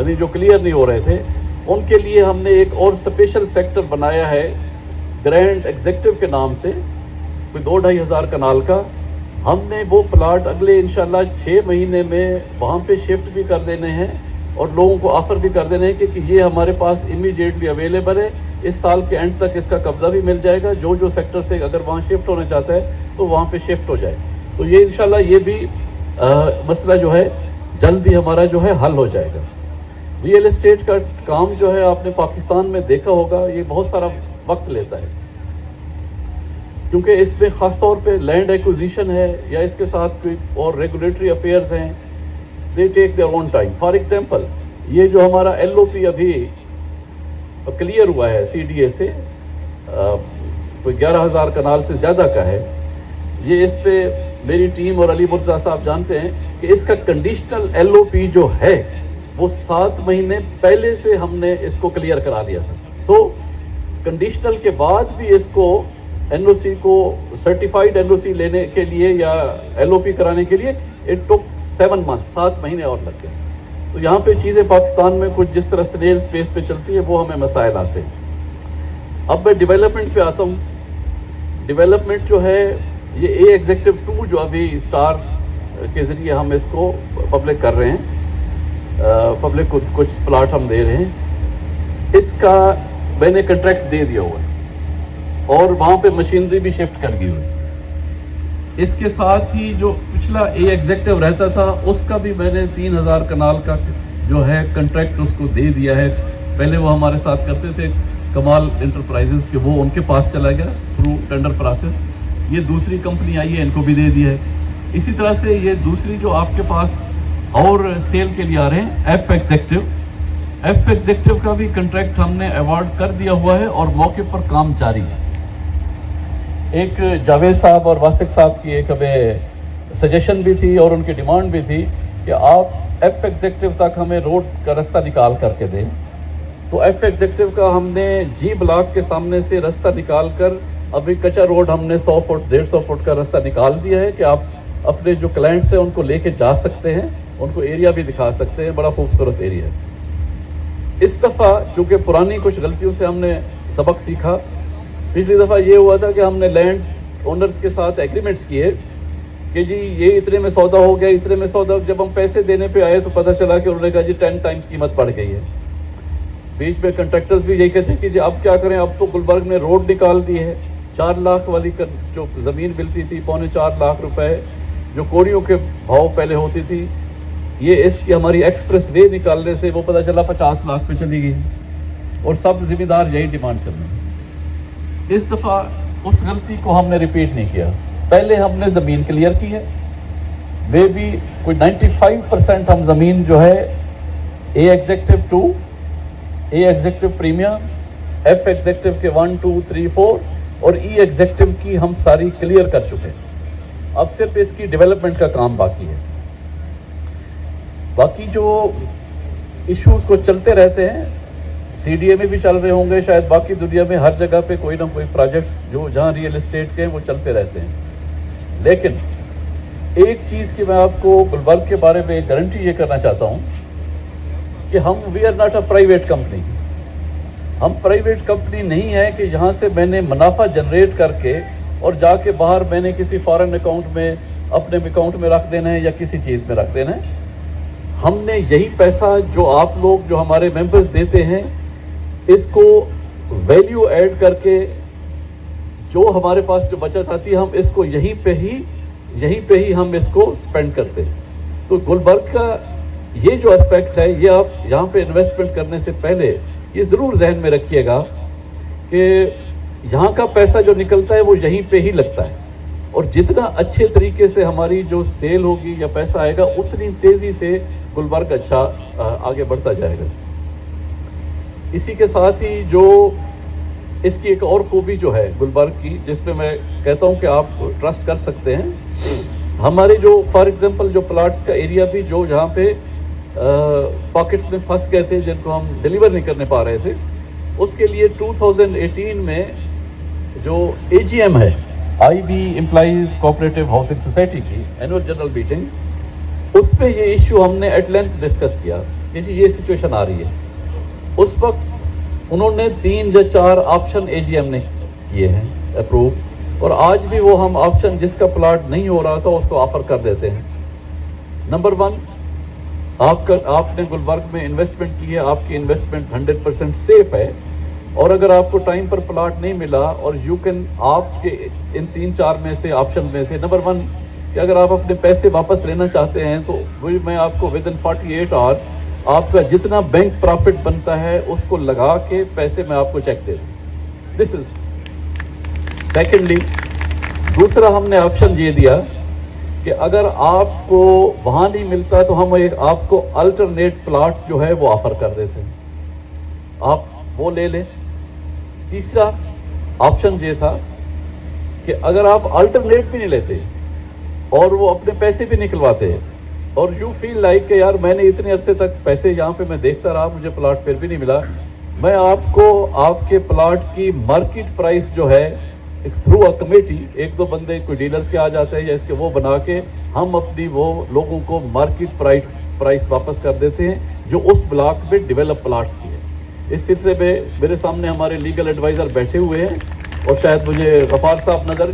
یعنی جو کلیئر نہیں ہو رہے تھے، ان کے لیے ہم نے ایک اور اسپیشل سیکٹر بنایا ہے گرینڈ ایگزیکٹو کے نام سے، کوئی 2-2.5 ہزار کنال کا. ہم نے وہ پلاٹ اگلے انشاءاللہ 6 مہینے میں وہاں پہ شفٹ بھی کر دینے ہیں اور لوگوں کو آفر بھی کر دینے ہیں کہ یہ ہمارے پاس امیڈیٹلی اویلیبل ہے. اس سال کے اینڈ تک اس کا قبضہ بھی مل جائے گا. جو سیکٹر سے اگر وہاں شفٹ ہونا چاہتا ہے تو وہاں پہ شفٹ ہو جائے. تو یہ انشاءاللہ یہ بھی مسئلہ جو ہے جلدی ہمارا جو ہے حل ہو جائے گا. ریئل اسٹیٹ کا کام جو ہے آپ نے پاکستان میں دیکھا ہوگا، یہ بہت سارا وقت لیتا ہے، کیونکہ اس میں خاص طور پہ لینڈ ایکوزیشن ہے یا اس کے ساتھ کوئی اور ریگولیٹری افیئرز ہیں. They take their own time. For example یہ جو ہمارا ایل او پی ابھی کلیئر ہوا ہے سی ڈی اے سے، کوئی 11,000 کنال سے زیادہ کا ہے. یہ اس پہ میری ٹیم اور علی مرزا صاحب جانتے ہیں کہ اس کا کنڈیشنل ایل او پی جو ہے وہ 7 مہینے پہلے سے ہم نے اس کو کلیئر کرا لیا تھا. سو کنڈیشنل کے بعد بھی اس کو این او سی کو سرٹیفائیڈ این او سی لینے کے لیے یا ایل او پی کرانے کے لیے اٹ ٹک 7 months، 7 مہینے اور لگ گئے. تو یہاں پہ چیزیں پاکستان میں کچھ جس طرح سنیل اسپیس پہ چلتی ہے وہ ہمیں مسائل آتے ہیں. اب میں ڈیولپمنٹ پہ آتا ہوں. ڈیولپمنٹ جو ہے یہ اے ایگزیکٹو 2 جو ابھی اسٹار کے ذریعے ہم اس کو پبلک کر رہے ہیں، پبلک کو کچھ پلاٹ ہم دے رہے ہیں. اس کا میں نے کنٹریکٹ دے دیا ہوا ہے اور وہاں پہ مشینری بھی شفٹ کر گئی ہوئی. اس کے ساتھ ہی جو پچھلا اے ایگزیکٹو رہتا تھا اس کا بھی میں نے 3,000 کنال کا جو ہے کنٹریکٹ اس کو دے دیا ہے. پہلے وہ ہمارے ساتھ کرتے تھے کمال انٹرپرائزز کے، وہ ان کے پاس چلا گیا تھرو ٹینڈر پروسیس. یہ دوسری کمپنی آئی ہے، ان کو بھی دے دیا ہے. اسی طرح سے یہ دوسری جو آپ کے پاس اور سیل کے لیے آ رہے ہیں ایف ایگزیکٹو، ایف ایگزیکٹو کا بھی کنٹریکٹ ہم نے ایوارڈ کر دیا ہوا ہے اور موقع پر کام جاری ہے. ایک جاوید صاحب اور واسق صاحب کی ایک ہمیں سجیشن بھی تھی اور ان کی ڈیمانڈ بھی تھی کہ آپ ایف ایگزیکٹو تک ہمیں روڈ کا رستہ نکال کر کے دیں. تو ایف ایگزیکٹو کا ہم نے جی بلاک کے سامنے سے رستہ نکال کر ابھی کچا روڈ ہم نے 100 فٹ 150 فٹ کا رستہ نکال دیا ہے کہ آپ اپنے جو کلائنٹس ہیں ان کو لے کے جا سکتے ہیں، ان کو ایریا بھی دکھا سکتے ہیں. بڑا خوبصورت ایریا ہے. اس دفعہ چونکہ پرانی کچھ غلطیوں سے ہم نے سبق سیکھا. پچھلی دفعہ یہ ہوا تھا کہ ہم نے لینڈ اونرز کے ساتھ ایگریمنٹس کیے کہ جی یہ اتنے میں سودا ہو گیا، اتنے میں سودا. جب ہم پیسے دینے پہ آئے تو پتہ چلا کہ انہوں نے کہا جی 10 ٹائمز قیمت بڑھ گئی ہے. بیچ میں کنٹریکٹرز بھی یہی کہتے ہیں کہ جی اب کیا کریں، اب تو گلبرگ نے روڈ نکال دی ہے. 4 لاکھ والی جو زمین ملتی تھی 4.25 لاکھ روپے جو کوڑیوں کے بھاؤ پہلے ہوتی تھی، یہ اس کی ہماری ایکسپریس وے نکالنے سے وہ پتہ چلا 50 لاکھ پہ چلی گئی. اور سب ذمہ دار یہی ڈیمانڈ کرنے. اس دفعہ اس غلطی کو ہم نے ریپیٹ نہیں کیا. پہلے ہم نے زمین کلیئر کی ہے. وہ بھی کوئی 95% ہم زمین جو ہے اے ایگزیکٹو 2، اے ایگزیکٹو پریمیم، ایف ایگزیکٹو کے 1 2 3 4 اور ای ایگزیکٹو کی ہم ساری کلیئر کر چکے. اب صرف اس کی ڈیولپمنٹ کا کام باقی ہے. باقی جو ایشوز کو چلتے رہتے ہیں، سی ڈی اے میں بھی چل رہے ہوں گے، شاید باقی دنیا میں ہر جگہ پہ کوئی نہ کوئی پروجیکٹس جو جہاں ریئل اسٹیٹ کے ہیں وہ چلتے رہتے ہیں. لیکن ایک چیز کی میں آپ کو گلبرگ کے بارے میں ایک گارنٹی یہ کرنا چاہتا ہوں کہ we are not a private company. ہم پرائیویٹ کمپنی نہیں ہے کہ جہاں سے میں نے منافع جنریٹ کر کے اور جا کے باہر میں نے کسی فارن اکاؤنٹ میں اپنے اکاؤنٹ میں رکھ دینا ہے یا کسی چیز میں رکھ دینا ہے. ہم نے یہی پیسہ جو آپ لوگ جو ہمارے ممبرز دیتے ہیں اس کو ویلیو ایڈ کر کے جو ہمارے پاس جو بچت آتی ہے ہم اس کو یہیں پہ ہی ہم اس کو سپینڈ کرتے ہیں. تو گلبرگ کا یہ جو اسپیکٹ ہے، یہ آپ یہاں پہ انویسٹمنٹ کرنے سے پہلے یہ ضرور ذہن میں رکھیے گا کہ یہاں کا پیسہ جو نکلتا ہے وہ یہیں پہ ہی لگتا ہے. اور جتنا اچھے طریقے سے ہماری جو سیل ہوگی یا پیسہ آئے گا اتنی تیزی سے گلبرگ اچھا آگے بڑھتا جائے گا. اسی کے ساتھ ہی جو اس کی ایک اور خوبی جو ہے گلبرگ کی، جس میں میں کہتا ہوں کہ آپ ٹرسٹ کر سکتے ہیں، ہمارے جو فار ایگزامپل جو پلاٹس کا ایریا بھی جو جہاں پہ پاکٹس میں پھنس گئے تھے جن کو ہم ڈیلیور نہیں کرنے پا رہے تھے، اس کے لیے 2018 میں جو اے جی ایم ہے I B employees cooperative housing society کی اینول جنرل میٹنگ، اس پہ یہ ایشو ہم نے ایٹ لینتھ ڈسکس کیا کہ جی یہ سچویشن آ رہی ہے. اس وقت انہوں نے 3 یا 4 آپشن AGM نے کیے ہیں اپروو, اور آج بھی وہ ہم آپشن جس کا پلاٹ نہیں ہو رہا تھا اس کو آفر کر دیتے ہیں. نمبر 1, آپ نے گلبرگ میں انویسٹمنٹ کی ہے, آپ کی انویسٹمنٹ 100% سیف ہے, اور اگر آپ کو ٹائم پر پلاٹ نہیں ملا اور آپ کے ان 3-4 میں سے آپشن میں سے نمبر 1 کہ اگر آپ اپنے پیسے واپس لینا چاہتے ہیں تو وہی میں آپ کو ودن 48 آورس آپ کا جتنا بینک پرافٹ بنتا ہے اس کو لگا کے پیسے میں آپ کو چیک دے دوں. دس از سیکنڈلی. دوسرا ہم نے آپشن یہ دیا کہ اگر آپ کو وہاں نہیں ملتا تو ہم آپ کو الٹرنیٹ پلاٹ جو ہے وہ آفر کر دیتے ہیں, آپ وہ لے لیں. تیسرا آپشن یہ تھا کہ اگر آپ الٹرنیٹ بھی نہیں لیتے اور وہ اپنے پیسے بھی نکلواتے ہیں اور یو فیل لائک کہ یار میں نے اتنے عرصے تک پیسے یہاں پہ میں دیکھتا رہا, مجھے پلاٹ پھر بھی نہیں ملا, میں آپ کو آپ کے پلاٹ کی مارکیٹ پرائس جو ہے تھرو اے کمیٹی, 1-2 بندے کوئی ڈیلرز کے آ جاتے ہیں یا اس کے وہ بنا کے ہم اپنی وہ لوگوں کو مارکیٹ پرائس واپس کر دیتے ہیں جو اس بلاک میں ڈیولپ پلاٹس کی ہے. اس سلسلے میں میرے سامنے ہمارے لیگل ایڈوائزر بیٹھے ہوئے ہیں اور شاید مجھے غفار صاحب نظر,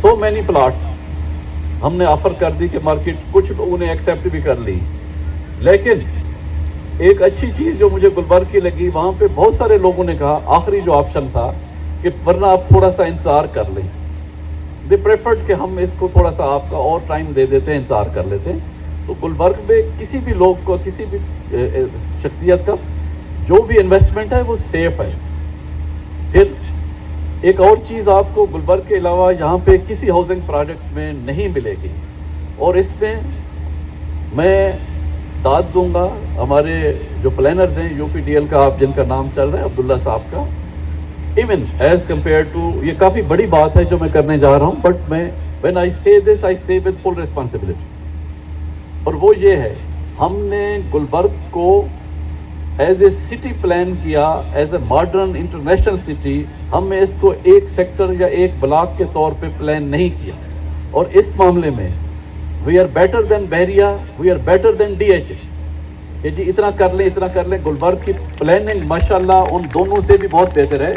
سو مینی پلاٹس ہم نے آفر کر دی کہ مارکیٹ کچھ لوگوں نے ایکسیپٹ بھی کر لی. لیکن ایک اچھی چیز جو مجھے گلبرگ کی لگی, وہاں پہ بہت سارے لوگوں نے کہا آخری جو آپشن تھا کہ ورنہ آپ تھوڑا سا انتظار کر لیں. دے پریفرڈ کہ ہم اس کو تھوڑا سا آپ کا اور ٹائم دے دیتے ہیں, انتظار کر لیتے ہیں. تو گلبرگ میں کسی بھی لوگ کو, کسی بھی شخصیت کا جو بھی انویسٹمنٹ ہے وہ سیف ہے. پھر ایک اور چیز آپ کو گلبرگ کے علاوہ یہاں پہ کسی ہاؤسنگ پروجیکٹ میں نہیں ملے گی, اور اس میں میں داد دوں گا ہمارے جو پلانرز ہیں UPDL کا, آپ جن کا نام چل رہا ہے عبداللہ صاحب کا, ایون ایز کمپیئر ٹو, یہ کافی بڑی بات ہے جو میں کرنے جا رہا ہوں, بٹ میں when I say this I say with full responsibility. اور وہ یہ ہے, ہم نے گلبرگ کو ایز اے سٹی پلان کیا, as a modern international city. ہم نے اس کو ایک سیکٹر یا ایک بلاک کے طور پہ پلان نہیں کیا, اور اس معاملے میں وی are better than Bahria, we are better than DHA. کہ جی اتنا کر لیں, اتنا کر لیں. گلبرگ کی پلاننگ ماشاءاللہ ان دونوں سے بھی بہت بہتر ہے,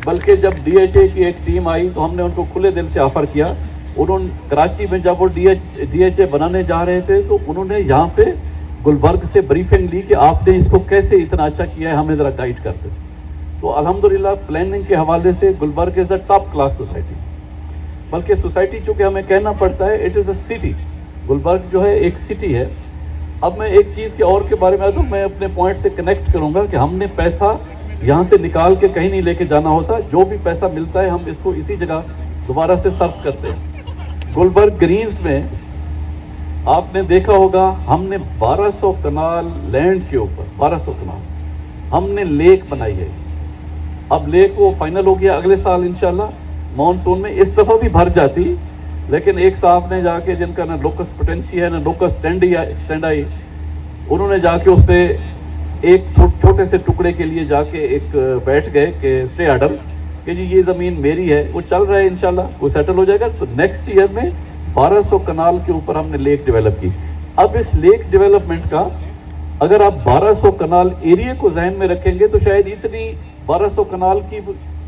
بلکہ جب DHA کی ایک ٹیم آئی تو ہم نے ان کو کھلے دل سے آفر کیا. انہوں کراچی میں جب وہ DHA بنانے جا رہے تھے تو انہوں نے یہاں پہ گلبرگ سے بریفنگ لی کہ آپ نے اس کو کیسے اتنا اچھا کیا ہے, ہمیں ذرا گائیڈ کر دیں. تو الحمدللہ پلاننگ کے حوالے سے گلبرگ از اے ٹاپ کلاس سوسائٹی. بلکہ سوسائٹی چونکہ ہمیں کہنا پڑتا ہے it is a city, Gulberg جو ہے ایک سٹی ہے. اب میں ایک چیز کے اور کے بارے میں آتا ہوں, میں اپنے پوائنٹ سے کنیکٹ کروں گا کہ ہم نے پیسہ یہاں سے نکال کے کہیں نہیں لے کے جانا ہوتا, جو بھی پیسہ ملتا ہے ہم اس کو اسی جگہ دوبارہ سے صرف کرتے ہیں. گلبرگ گرینز میں آپ نے دیکھا ہوگا ہم نے 1200 کنال لینڈ کے اوپر 1200 کنال ہم نے لیک بنائی ہے. اب لیک وہ فائنل ہو گیا, اگلے سال انشاءاللہ مانسون میں اس دفعہ بھی بھر جاتی, لیکن ایک صاحب نے جا کے, جن کا نہ لوکس پوٹینشی ہے نہ لوکس سٹینڈ آئی, انہوں نے جا کے اس پہ ایک چھوٹے سے ٹکڑے کے لیے جا کے ایک بیٹھ گئے کہ اسٹے آرڈر کہ جی یہ زمین میری ہے. وہ چل رہا ہے انشاءاللہ, وہ سیٹل ہو جائے گا. تو نیکسٹ ایئر میں 1200 کنال کے اوپر ہم نے لیک ڈیولپ کی. اب اس لیک ڈیولپمنٹ کا اگر آپ 1200 کنال ایریا کو ذہن میں رکھیں گے تو شاید اتنی 1200 کنال کی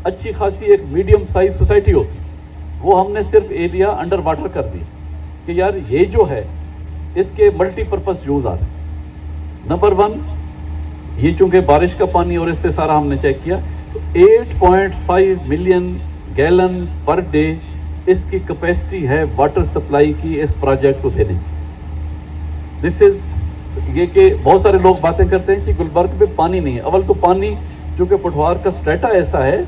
اچھی خاصی ایک میڈیم سائز سوسائٹی ہوتی. وہ ہم نے صرف ایریا انڈر واٹر کر دی کہ یار یہ جو ہے اس کے ملٹی پرپس یوز آ رہے ہیں. نمبر 1 یہ چونکہ بارش کا پانی اور اس سے سارا ہم نے چیک کیا تو 8.5 ملین گیلن پر ڈے اس کی کیپیسٹی ہے واٹر سپلائی کی اس پروجیکٹ کو دینے کی. دس از یہ کہ بہت سارے لوگ باتیں کرتے ہیں کہ گلبرگ میں پانی نہیں ہے. اول تو پانی چونکہ پٹوار کا سٹریٹا ایسا ہے,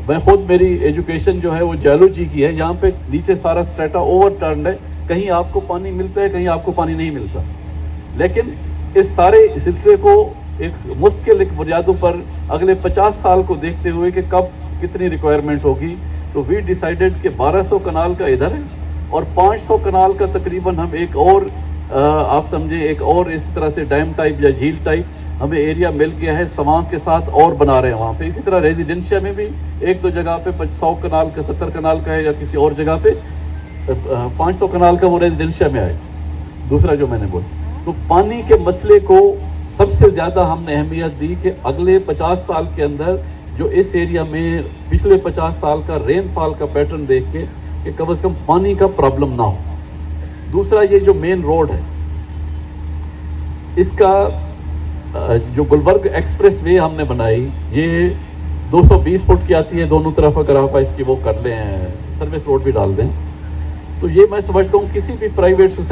میں خود میری ایجوکیشن جو ہے وہ جیولوجی کی ہے, یہاں پہ نیچے سارا سٹریٹا اوور ٹرنڈ ہے, کہیں آپ کو پانی ملتا ہے کہیں آپ کو پانی نہیں ملتا. لیکن اس سارے سلسلے کو ایک مستقل بنیادوں پر اگلے 50 سال کو دیکھتے ہوئے کہ کب کتنی ریکوائرمنٹ ہوگی, تو وی ڈیسائیڈڈ کہ 1200 کنال کا ادھر ہے اور 500 کنال کا تقریباً ہم ایک اور آپ سمجھیں ایک اور اس طرح سے ڈیم ٹائپ یا جھیل ٹائپ ہمیں ایریا مل گیا ہے سوام کے ساتھ اور بنا رہے ہیں وہاں پہ. اسی طرح ریزیڈینشیا میں بھی 1-2 جگہ پہ 100 کنال کا 70 کنال کا ہے, یا کسی اور جگہ پہ 500 کنال کا وہ ریزیڈینشیا میں آئے. دوسرا جو میں نے بولا تو پانی کے مسئلے کو سب سے زیادہ ہم نے اہمیت دی کہ اگلے 50 سال کے اندر جو اس ایریا میں پچھلے 50 سال کا رین فال کا پیٹرن دیکھ کے کہ کم از کم پانی کا پرابلم نہ ہو. دوسرا یہ جو مین روڈ ہے اس کا جو گلبرگ ایکسپریس وے ہم نے بنائی یہ 220 فٹ کی آتی ہے دونوں طرف. اگر آپ اس کی وہ کر لیں سروس روڈ بھی ڈال دیں تو یہ میں سمجھتا ہوں کسی بھی پرائیویٹ سوسائٹی